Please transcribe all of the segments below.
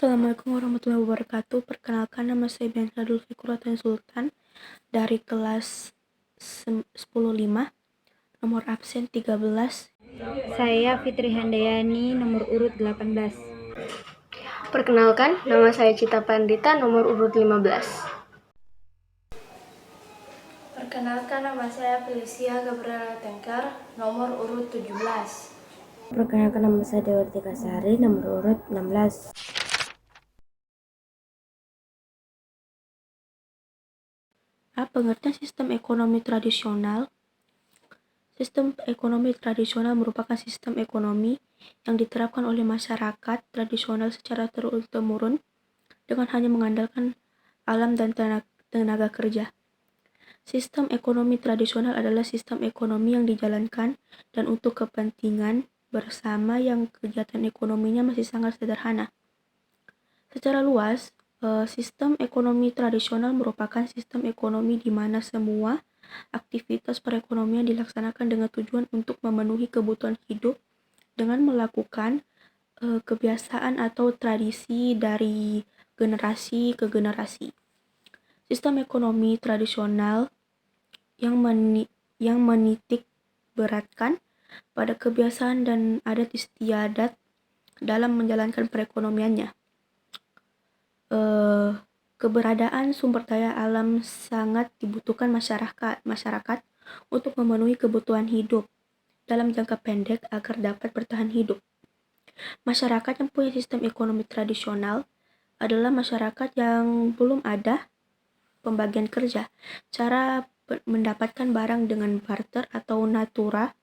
Assalamualaikum warahmatullahi wabarakatuh. Perkenalkan, nama saya Bianca Dul Fikratan Sultan dari kelas 10.5, nomor absen 13. Saya Fitri Handayani, nomor urut 18. Perkenalkan, nama saya Cita Pandita, nomor urut 15. Perkenalkan, nama saya Felicia Gabriela Tengkar, nomor urut 17. Perkenalkan, nama saya Dewarti Kasari, nomor urut 16. Pengertian sistem ekonomi tradisional. Sistem ekonomi tradisional merupakan sistem ekonomi yang diterapkan oleh masyarakat tradisional secara turun-temurun dengan hanya mengandalkan alam dan tenaga kerja. Sistem ekonomi tradisional adalah sistem ekonomi yang dijalankan dan untuk kepentingan bersama yang kegiatan ekonominya masih sangat sederhana. Secara luas, sistem ekonomi tradisional merupakan sistem ekonomi di mana semua aktivitas perekonomian dilaksanakan dengan tujuan untuk memenuhi kebutuhan hidup dengan melakukan kebiasaan atau tradisi dari generasi ke generasi. Sistem ekonomi tradisional yang menitik beratkan pada kebiasaan dan adat istiadat dalam menjalankan perekonomiannya. Keberadaan sumber daya alam sangat dibutuhkan masyarakat untuk memenuhi kebutuhan hidup dalam jangka pendek agar dapat bertahan hidup. Masyarakat yang punya sistem ekonomi tradisional adalah masyarakat yang belum ada pembagian kerja, cara mendapatkan barang dengan barter atau natura,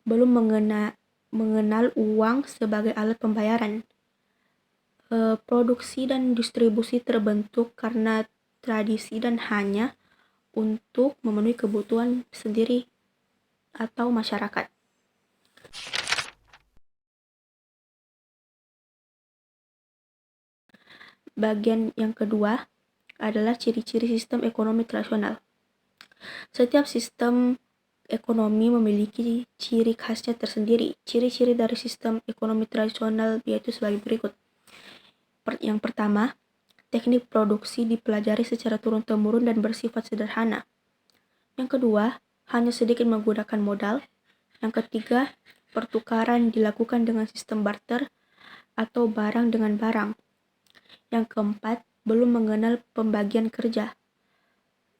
belum mengenal uang sebagai alat pembayaran. Produksi dan distribusi terbentuk karena tradisi dan hanya untuk memenuhi kebutuhan sendiri atau masyarakat. Bagian yang kedua adalah ciri-ciri sistem ekonomi tradisional. Setiap sistem ekonomi memiliki ciri khasnya tersendiri. Ciri-ciri dari sistem ekonomi tradisional yaitu sebagai berikut. Yang pertama, teknik produksi dipelajari secara turun-temurun dan bersifat sederhana. Yang kedua, hanya sedikit menggunakan modal. Yang ketiga, pertukaran dilakukan dengan sistem barter atau barang dengan barang. Yang keempat, belum mengenal pembagian kerja.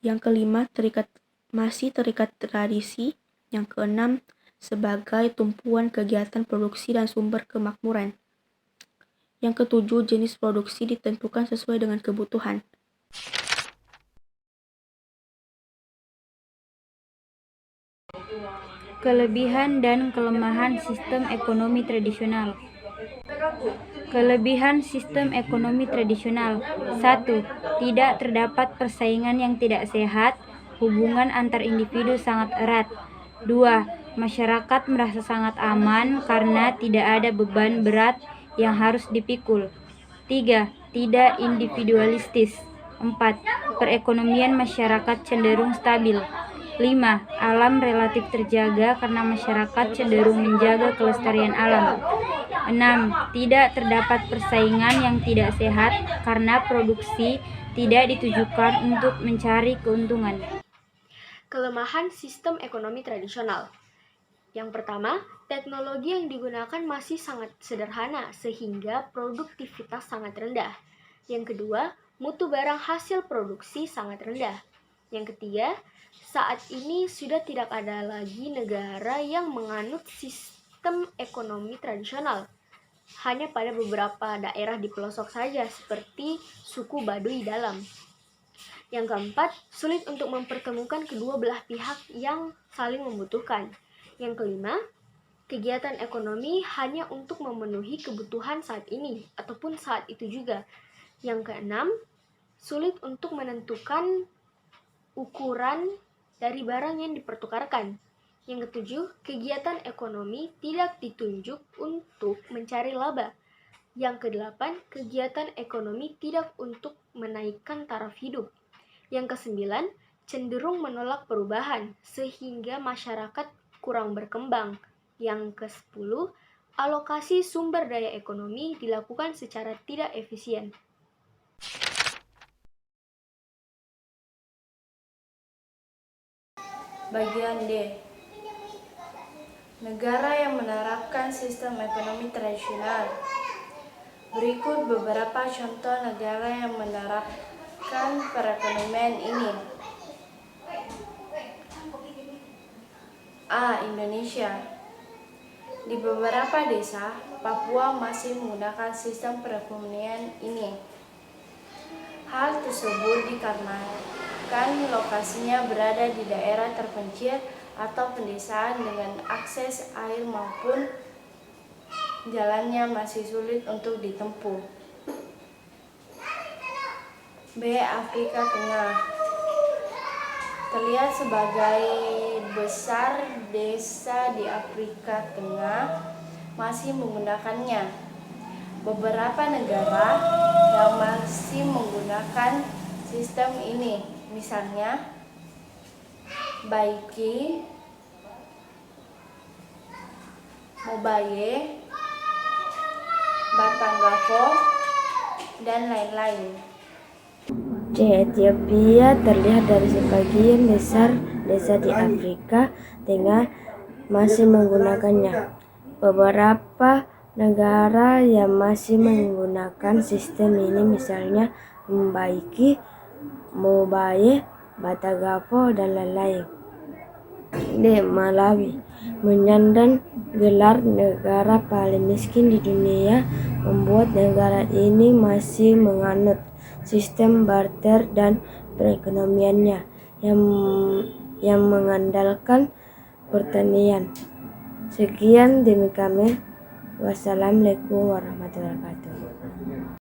Yang kelima, masih terikat tradisi. Yang keenam, sebagai tumpuan kegiatan produksi dan sumber kemakmuran. Yang ketujuh, jenis produksi ditentukan sesuai dengan kebutuhan. Kelebihan dan kelemahan sistem ekonomi tradisional. Kelebihan sistem ekonomi tradisional. 1. Tidak terdapat persaingan yang tidak sehat, hubungan antar individu sangat erat. 2. Masyarakat merasa sangat aman karena tidak ada beban berat yang harus dipikul. 3. Tidak individualistis. 4. Perekonomian masyarakat cenderung stabil. 5. Alam relatif terjaga karena masyarakat cenderung menjaga kelestarian alam. 6. Tidak terdapat persaingan yang tidak sehat karena produksi tidak ditujukan untuk mencari keuntungan. Kelemahan sistem ekonomi tradisional. Yang pertama, teknologi yang digunakan masih sangat sederhana sehingga produktivitas sangat rendah. Yang kedua, mutu barang hasil produksi sangat rendah. Yang ketiga, saat ini sudah tidak ada lagi negara yang menganut sistem ekonomi tradisional. Hanya pada beberapa daerah di pelosok saja seperti suku Baduy Dalam. Yang keempat, sulit untuk mempertemukan kedua belah pihak yang saling membutuhkan. Yang kelima, kegiatan ekonomi hanya untuk memenuhi kebutuhan saat ini ataupun saat itu juga. Yang keenam, sulit untuk menentukan ukuran dari barang yang dipertukarkan. Yang ketujuh, kegiatan ekonomi tidak ditunjuk untuk mencari laba. Yang kedelapan, kegiatan ekonomi tidak untuk menaikkan taraf hidup. Yang kesembilan, cenderung menolak perubahan sehingga masyarakat kurang berkembang. Yang ke-10, alokasi sumber daya ekonomi dilakukan secara tidak efisien. Bagian D. Negara yang menerapkan sistem ekonomi tradisional. Berikut beberapa contoh negara yang menerapkan perekonomian ini. A. Indonesia. Di beberapa desa, Papua masih menggunakan sistem perekonomian ini. Hal tersebut dikarenakan lokasinya berada di daerah terpencil atau pedesaan dengan akses air maupun jalannya masih sulit untuk ditempuh. B. Afrika Tengah. Terlihat sebagai besar desa di Afrika Tengah masih menggunakannya. Beberapa negara yang masih menggunakan sistem ini, misalnya Baiki, Mobaye, Batanggafo, dan lain-lain. C. Ethiopia terlihat dari sebagian besar desa di Afrika Tengah masih menggunakannya. Beberapa negara yang masih menggunakan sistem ini misalnya Mbaiki, Mobaye, Batagafo, dan lain-lain. D. Malawi. Menyandang gelar negara paling miskin di dunia membuat negara ini masih menganut sistem barter dan perekonomiannya yang mengandalkan pertanian. Sekian demi kami. Wassalamualaikum warahmatullahi wabarakatuh.